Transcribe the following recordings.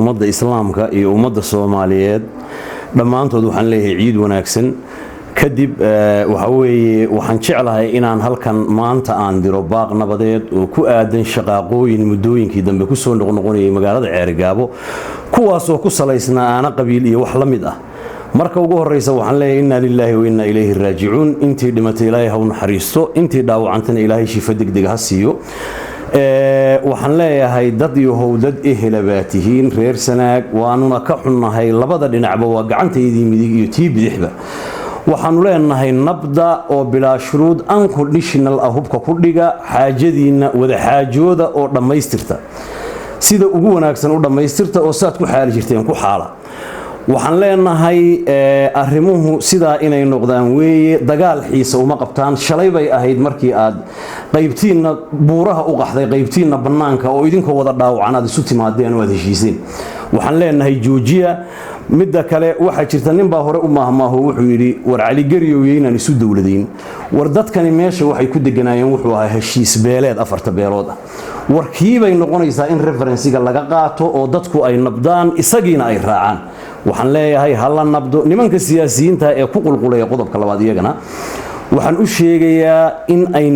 ummadda islaamka iyo ummadda Soomaaliyeed dhammaantood waxaan leeyahay ciid wanaagsan kadib waxa weeye waxaan jeclahay inaan halkan maanta aan diro baaq nabadeed oo ku aadan shaqaaqooyin muddooyinkii dambe ku soo noqnoqonayay magaalada Ceerigaabo kuwaas oo ku salaysnaa aana qabiil iyo wax la mid ah marka ugu horeysa waxaan leeyahay inna lillahi wa inna ilayhi raaji'uun intii dhimatay ilaahay ha u naxariisto intii dhaawacantana ilaahay shifa degdeg ha siiyo waxaan leeyahay dad iyo howdad ehelabaatihiin reer Sanaag waanuna ka xunnahay labada dhinacba waa gacanteedii midig iyo tii bidixba waxaanu leenahay nabda oo bilaa shuruud unconditional ah hubka ku dhiga xaajadiina wada xaajooda oo dhamaystirta sida ugu wanaagsan u dhamaystirta oo saad ku xaali jirteen ku xaala waxaan leenahay arrimuhu sida inay noqdaan weeye dagaal xiisa uma qabtaan shalay bay ahayd markii aad qaybtiina buuraha u qaxday qaybtiina banaanka oo idinka wada dhaawacanaad isu timaadeen oo aad heshiiseen waxaan leenahay joojiya midda kale waxa jirta nin baa hore u maahmaaho wuxuu yiri war cali gariyow inaan isu dawladeyn war dadkani meesha waxay ku deganaayeen wuxuu ahaa heshiis beeleed afarta beelood warkii bay noqonaysaa in referensiga laga qaato oo dadku ay nabdaan isagiina ay raacaan waxaan leeyahay hal nabdo nimanka siyaasiyiinta ee ku qulqulaya qodobka labaad iyagana waxaan u sheegayaa in ay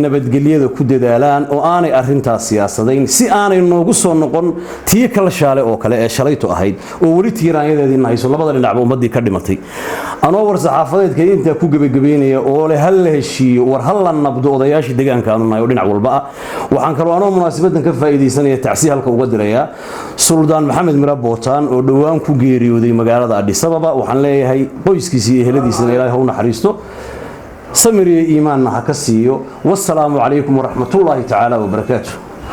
nabadgelyada ku dadaalaan oo aanay arintaas siyaasadayn si aanay noogu soo noqon tii kala shaale oo kale ee shalayto ahayd oo wali tiiraanyadeedina hayso labada dhinacba ummadii ka dhimatay anoo war saxaafadeedka inta ku gabagabeynaya oo leh hal la heshiiyo war hal la nabdo odayaashii deegaanka aanu nahay oo dhinac walba ah waxaan kaloo anoo munaasabadan ka faa'iideysanaya tacsiir halka uga diraya Suldaan Maxamed Mira Bootaan oo dhawaan ku geeriyooday magaalada Addis Ababa waxaan leeyahay qoyskiisa iyo eheladiisana Ilaahay ha u naxariisto سمري إيماننا هكسيو والسلام عليكم ورحمة الله تعالى وبركاته